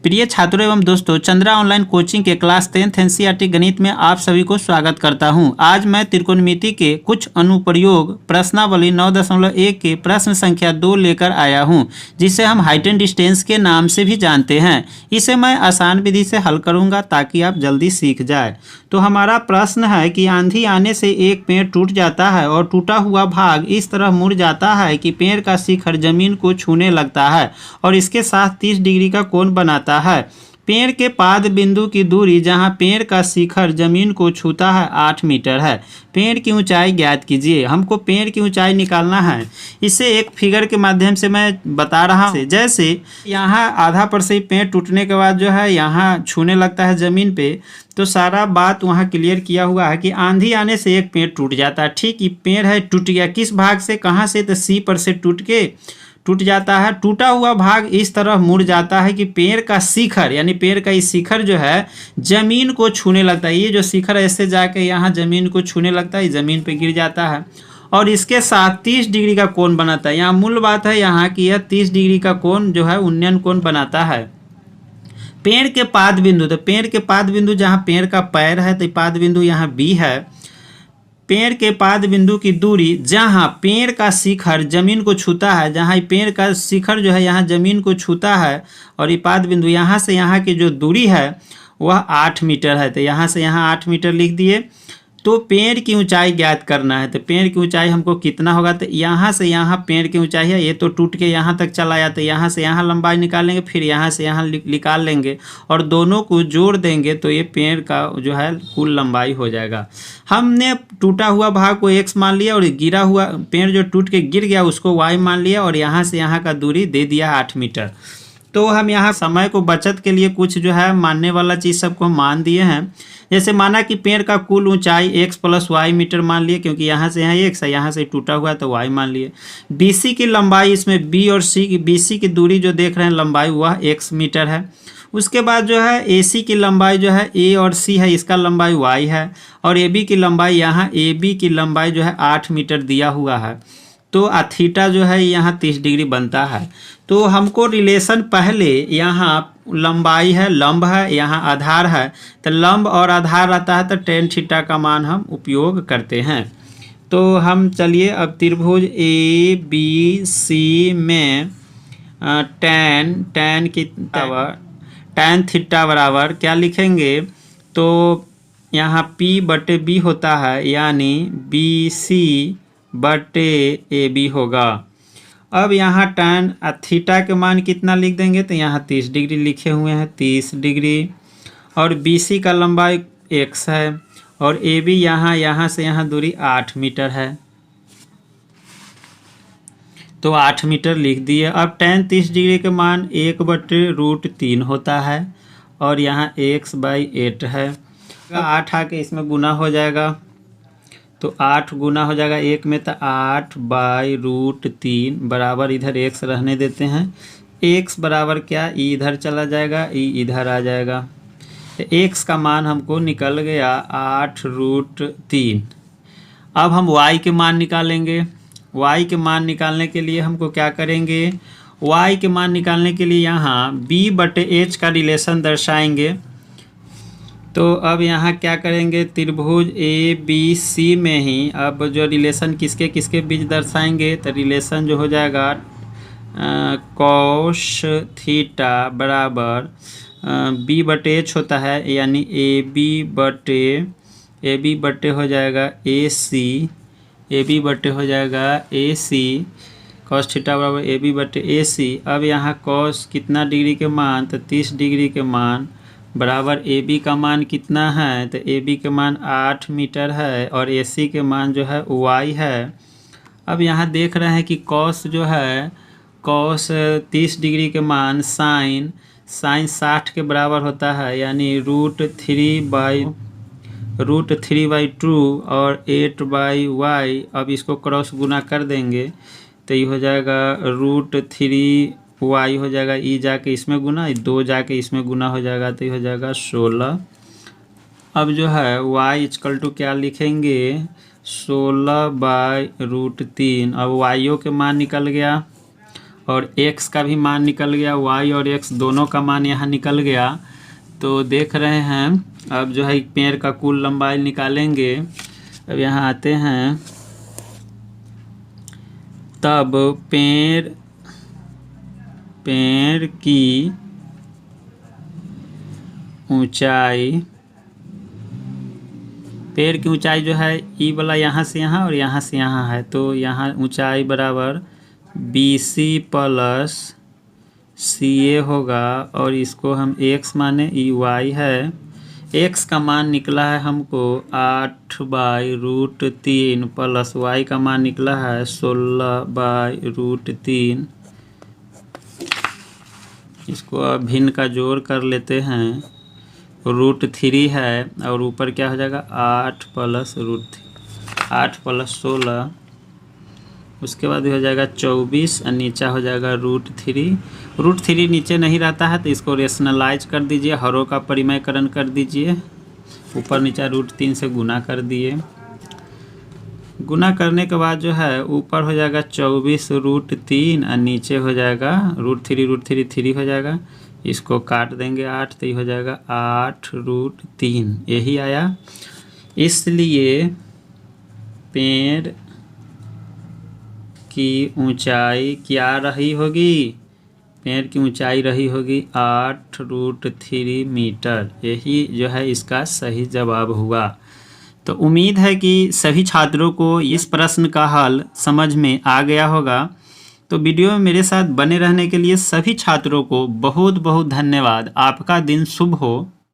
प्रिय छात्रों एवं दोस्तों, चंद्रा ऑनलाइन कोचिंग के क्लास 10th एनसीईआरटी गणित में आप सभी को स्वागत करता हूं। आज मैं त्रिकोणमिति के कुछ अनुप्रयोग प्रश्नावली 9.1 के प्रश्न संख्या 2 लेकर आया हूं, जिसे हम हाइट एंड डिस्टेंस के नाम से भी जानते हैं। इसे मैं आसान विधि से हल करूंगा ताकि आप जल्दी सीख जाए। तो हमारा प्रश्न है कि आंधी आने से एक पेड़ टूट जाता है और टूटा हुआ भाग इस तरह मुड़ जाता है कि पेड़ का शिखर जमीन को छूने लगता है और इसके साथ 30 डिग्री का कोण बनाता है। पेड़ के पाद बिंदु की दूरी जहां पेड़ का शिखर जमीन को छूता है 8 मीटर है। पेड़ की ऊंचाई ज्ञात कीजिए। हमको पेड़ की ऊंचाई निकालना है। इसे एक फिगर के माध्यम से मैं बता रहा हूँ। जैसे यहाँ आधा पर से पेड़ टूटने के बाद जो है यहाँ छूने लगता है ज़मीन पे, तो सारा बात वहाँ क्लियर किया हुआ है कि आंधी आने से एक पेड़ टूट जाता है। ठीक, ये पेड़ है टूट गया। किस भाग से, कहाँ से? तो सी पर से टूट जाता है। टूटा हुआ भाग इस तरह मुड़ जाता है कि पेड़ का शिखर, यानी पेड़ का इस शिखर जो है जमीन को छूने लगता है। ये जो शिखर ऐसे जाके यहाँ जमीन को छूने लगता है, जमीन पे गिर जाता है और इसके साथ 30 डिग्री का कोण बनाता है। यहाँ मूल बात है यहाँ की यह 30 डिग्री का कोण जो है उन्नयन कोण बनाता है। पेड़ के पाद बिंदु, तो पेड़ के पाद बिंदु जहाँ पेड़ का पैर है तो पाद बिंदु यहाँ बी है। पेड़ के पाद बिंदु की दूरी जहाँ पेड़ का शिखर जमीन को छूता है, जहाँ पेड़ का शिखर जो है यहाँ जमीन को छूता है और ये पाद बिंदु यहाँ से यहाँ की जो दूरी है वह 8 मीटर है। तो यहाँ से यहाँ 8 मीटर लिख दिए। तो पेड़ की ऊंचाई ज्ञात करना है। तो पेड़ की ऊंचाई हमको कितना होगा, तो यहाँ से यहाँ पेड़ की ऊंचाई है, ये तो टूट के यहाँ तक चला आया, तो यहाँ से यहाँ लंबाई निकालेंगे, फिर यहाँ से यहाँ निकाल लेंगे और दोनों को जोड़ देंगे तो ये पेड़ का जो है कुल लंबाई हो जाएगा। हमने टूटा हुआ भाग को x मान लिया और गिरा हुआ पेड़ जो टूट के गिर गया उसको y मान लिया और यहाँ से यहाँ का दूरी दे दिया 8 मीटर। तो हम यहाँ समय को बचत के लिए कुछ जो है मानने वाला चीज़ सबको हम मान दिए हैं। जैसे माना कि पेड़ का कुल ऊंचाई x + y मीटर मान लिए, क्योंकि यहाँ से यहाँ x है, यहाँ से टूटा हुआ है तो y मान लिए। BC की लंबाई, इसमें B और C की BC की दूरी जो देख रहे हैं लंबाई वह x मीटर है। उसके बाद जो है AC की लंबाई जो है A और C है, इसका लंबाई y है और AB की लंबाई, यहाँ AB की लंबाई जो है 8 मीटर दिया हुआ है। तो थीटा जो है यहाँ 30 डिग्री बनता है। तो हमको रिलेशन पहले यहाँ लंबाई है, लंब है, यहाँ आधार है, तो लंब और आधार आता है तो tan थीटा का मान हम उपयोग करते हैं। तो हम चलिए अब त्रिभुज ABC में tan थीटा बराबर क्या लिखेंगे, तो यहाँ P/B होता है, यानी BC/AB होगा। अब यहाँ tan थीटा के मान कितना लिख देंगे, तो यहाँ 30 डिग्री लिखे हुए हैं, 30 डिग्री। और BC का लंबाई x है और AB यहाँ से यहाँ दूरी 8 मीटर है, तो 8 मीटर लिख दिए। अब tan 30 डिग्री के मान 1/√3 होता है और यहाँ x/8 है। 8 आके इसमें गुना हो जाएगा, तो 8 गुना हो जाएगा 1 में, तो 8/√3 बराबर, इधर x रहने देते हैं। x बराबर क्या, e इधर चला जाएगा, e इधर आ जाएगा, तो x का मान हमको निकल गया 8√3। अब हम y के मान निकालेंगे। y के मान निकालने के लिए हमको क्या करेंगे, y के मान निकालने के लिए यहाँ b/h का रिलेशन दर्शाएंगे। तो अब यहाँ क्या करेंगे, त्रिभुज ABC में ही अब जो रिलेशन किसके किसके बीच दर्शाएंगे, तो रिलेशन जो हो जाएगा cos थीटा बराबर b/h होता है, यानी AB/, हो जाएगा AC, AB/ हो जाएगा AC, cos थीटा बराबर AB/AC। अब यहाँ cos कितना डिग्री के मान, तो 30 डिग्री के मान बराबर AB का मान कितना है, तो AB के मान 8 मीटर है और AC के मान जो है y है। अब यहाँ देख रहे हैं कि cos जो है, cos 30 डिग्री के मान sin 60 के बराबर होता है, यानी √3/2 और 8/y। अब इसको क्रॉस गुना कर देंगे तो ये हो जाएगा √3y हो जाएगा, ई जाके इसमें गुना, 2 जाके इसमें गुना हो जाएगा, तो ये हो जाएगा 16। अब जो है y = क्या लिखेंगे, 16/√3। अब y के मान निकल गया और x का भी मान निकल गया, y और x दोनों का मान यहाँ निकल गया। तो देख रहे हैं अब जो है पेड़ का कुल लंबाई निकालेंगे। अब यहाँ आते हैं, तब पेड़ की ऊंचाई, पेड़ की ऊंचाई जो है ई वाला यहाँ से यहाँ और यहाँ से यहाँ है, तो यहाँ ऊंचाई बराबर BC प्लस CA होगा, और इसको हम x माने, ई y है। x का मान निकला है हमको 8/√3 प्लस y का मान निकला है 16/√3। इसको अब भिन्न का जोड़ कर लेते हैं, √3 है और ऊपर क्या हो जाएगा 8 + 16, उसके बाद हो जाएगा 24 और नीचे हो जाएगा √3। √3 नीचे नहीं रहता है तो इसको रेशनलाइज कर दीजिए, हरों का परिमयकरण कर दीजिए, ऊपर नीचे √3 से गुना कर दिए। गुना करने के बाद जो है ऊपर हो जाएगा 24√3 और नीचे हो जाएगा √3 हो जाएगा, इसको काट देंगे 8 तो ये हो जाएगा 8√3, यही आया। इसलिए पेड़ की ऊंचाई क्या रही होगी, पेड़ की ऊंचाई रही होगी 8√3 मीटर, यही जो है इसका सही जवाब हुआ। तो उम्मीद है कि सभी छात्रों को इस प्रश्न का हल समझ में आ गया होगा। तो वीडियो में मेरे साथ बने रहने के लिए सभी छात्रों को बहुत बहुत धन्यवाद। आपका दिन शुभ हो।